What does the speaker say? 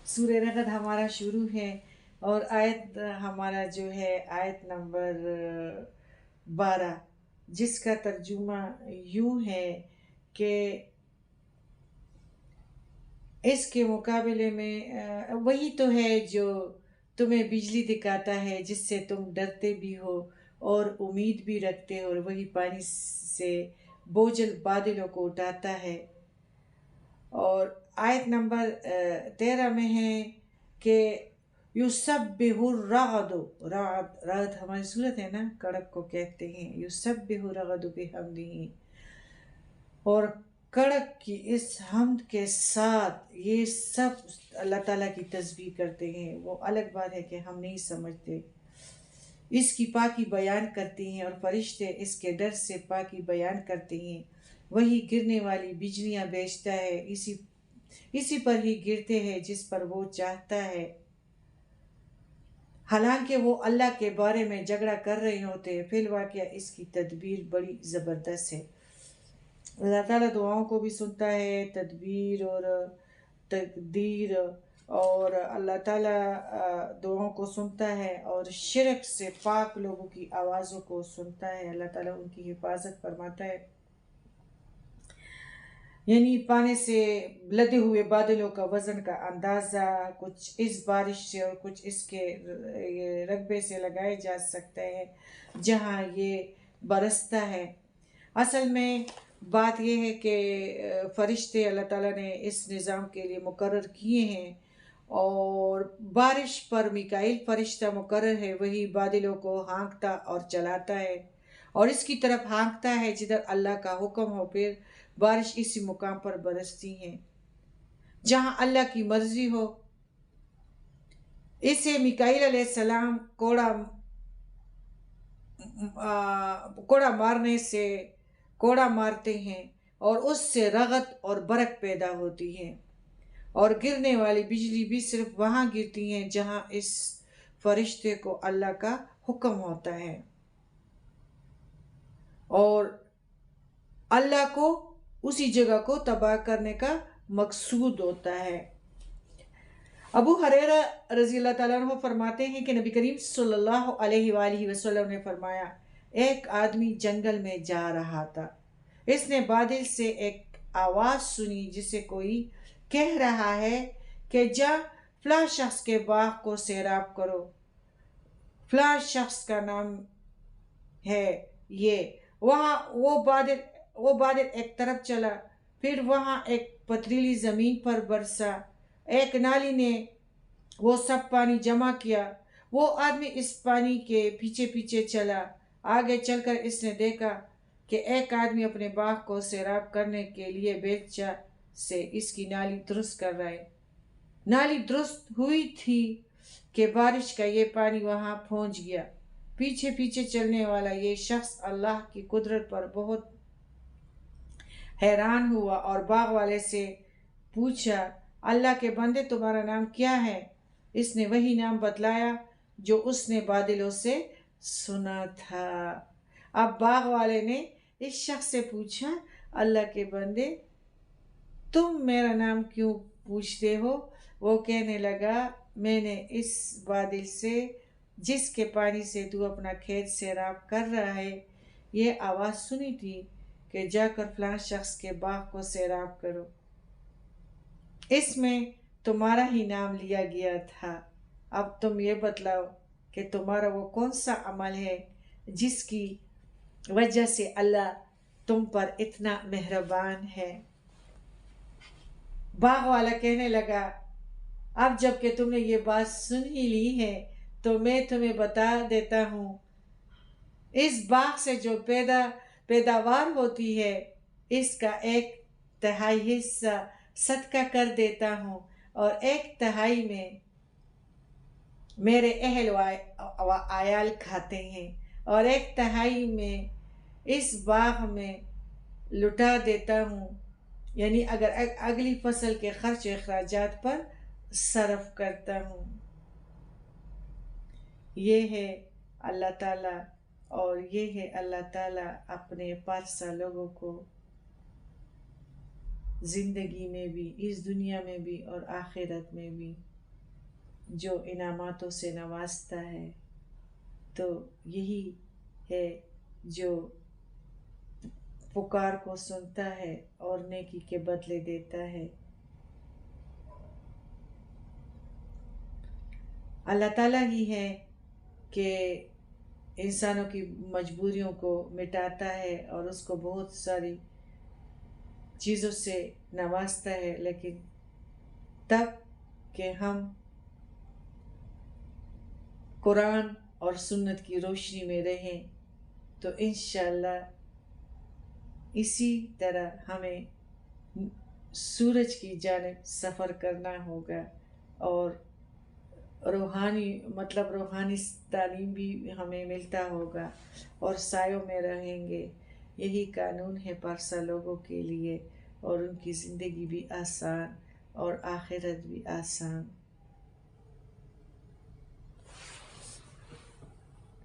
سورہ رغد ہمارا شروع ہے اور آیت ہمارا جو ہے آیت نمبر 12، جس کا ترجمہ یوں ہے کہ اس کے مقابلے میں وہی تو ہے جو تمہیں بجلی دکھاتا ہے جس سے تم ڈرتے بھی ہو اور امید بھی رکھتے ہو، اور وہی پانی سے بوجھل بادلوں کو اٹھاتا ہے۔ اور آیت نمبر 13 میں ہے کہ یسبح الرعد، رعد ہماری صورت ہے نا، کڑک کو کہتے ہیں، یسبح الرعد بحمدہ، اور کڑک کی اس حمد کے ساتھ یہ سب اللہ تعالیٰ کی تسبیح کرتے ہیں۔ وہ الگ بات ہے کہ ہم نہیں سمجھتے، اس کی پاکی بیان کرتے ہیں، اور فرشتے اس کے ڈر سے پاکی بیان کرتے ہیں۔ وہی گرنے والی بجلیاں بھیجتا ہے، اسی پر ہی گرتے ہیں جس پر وہ چاہتا ہے، حالانکہ وہ اللہ کے بارے میں جھگڑا کر رہے ہوتے ہیں۔ فی الواقعہ اس کی تدبیر بڑی زبردست ہے۔ اللہ تعالیٰ دعاؤں کو بھی سنتا ہے، تدبیر اور تقدیر، اور اللہ تعالیٰ دعاؤں کو سنتا ہے اور شرک سے پاک لوگوں کی آوازوں کو سنتا ہے۔ اللہ تعالیٰ ان کی حفاظت فرماتا ہے، یعنی پانی سے لدے ہوئے بادلوں کا وزن کا اندازہ کچھ اس بارش سے اور کچھ اس کے رقبے سے لگایا جا سکتا ہے جہاں یہ برستا ہے۔ اصل میں بات یہ ہے کہ فرشتے اللہ تعالیٰ نے اس نظام کے لیے مقرر کیے ہیں، اور بارش پر میکائیل فرشتہ مقرر ہے، وہی بادلوں کو ہانکتا اور چلاتا ہے اور اس کی طرف ہانکتا ہے جدھر اللہ کا حکم ہو، پھر بارش اسی مقام پر برستی ہے جہاں اللہ کی مرضی ہو۔ اسے میکائیل علیہ السلام کوڑا مارتے ہیں اور اس سے رغد اور برق پیدا ہوتی ہے، اور گرنے والی بجلی بھی صرف وہاں گرتی ہیں جہاں اس فرشتے کو اللہ کا حکم ہوتا ہے، اور اللہ کو اسی جگہ کو تباہ کرنے کا مقصود ہوتا ہے۔ ابو ہریرہ رضی اللہ تعالیٰ عنہ فرماتے ہیں کہ نبی کریم صلی اللہ علیہ وآلہ وسلم نے فرمایا، ایک آدمی جنگل میں جا رہا تھا، اس نے بادل سے ایک آواز سنی جسے کوئی کہہ رہا ہے کہ جا فلاں شخص کے باغ کو سیراب کرو، فلاں شخص کا نام ہے یہ۔ وہ بادل ایک طرف چلا، پھر وہاں ایک پتھریلی زمین پر برسا، ایک نالی نے وہ سب پانی جمع کیا۔ وہ آدمی اس پانی کے پیچھے پیچھے چلا، آگے چل کر اس نے دیکھا کہ ایک آدمی اپنے باغ کو سیراب کرنے کے لیے بیلچہ سے اس کی نالی درست کر رہا ہے۔ نالی درست ہوئی تھی کہ بارش کا یہ پانی وہاں پہنچ گیا۔ پیچھے پیچھے چلنے والا یہ شخص اللہ کی قدرت پر بہت حیران ہوا اور باغ والے سے پوچھا، اللہ کے بندے تمہارا نام کیا ہے؟ اس نے وہی نام بتلایا جو اس نے بادلوں سے سنا تھا۔ اب باغ والے نے اس شخص سے پوچھا، اللہ کے بندے تم میرا نام کیوں پوچھتے ہو؟ وہ کہنے لگا، میں نے اس بادل سے جس کے پانی سے تو اپنا کھیت سیراب کر رہا ہے یہ آواز سنی تھی کہ جا کر فلاں شخص کے باغ کو سیراب کرو، اس میں تمہارا ہی نام لیا گیا تھا۔ اب تم یہ بتلاؤ کہ تمہارا وہ کون سا عمل ہے جس کی وجہ سے اللہ تم پر اتنا مہربان ہے؟ باغ والا کہنے لگا، اب جب کہ تم نے یہ بات سن ہی لی ہے تو میں تمہیں بتا دیتا ہوں، اس باغ سے جو پیداوار ہوتی ہے اس کا 1/3 حصہ صدقہ کر دیتا ہوں، اور 1/3 میں میرے اہل و عیال کھاتے ہیں، اور 1/3 میں اس باغ میں لٹا دیتا ہوں، یعنی اگر اگلی فصل کے خرچ و اخراجات پر صرف کرتا ہوں۔ یہ ہے اللہ تعالیٰ، اور یہ ہے اللہ تعالیٰ اپنے پارسا لوگوں کو زندگی میں بھی، اس دنیا میں بھی اور آخرت میں بھی جو انعاماتوں سے نوازتا ہے، تو یہی ہے جو پکار کو سنتا ہے اور نیکی کے بدلے دیتا ہے۔ اللہ تعالیٰ ہی ہے کہ انسانوں کی مجبوریوں کو مٹاتا ہے اور اس کو بہت ساری چیزوں سے نوازتا ہے، لیکن تب کہ ہم قرآن اور سنت کی روشنی میں رہیں تو انشاءاللہ اسی طرح ہمیں سورج کی جانب سفر کرنا ہوگا، اور روحانی تعلیم بھی ہمیں ملتا ہوگا اور سایوں میں رہیں گے۔ یہی قانون ہے پارسا لوگوں کے لیے، اور ان کی زندگی بھی آسان اور آخرت بھی آسان۔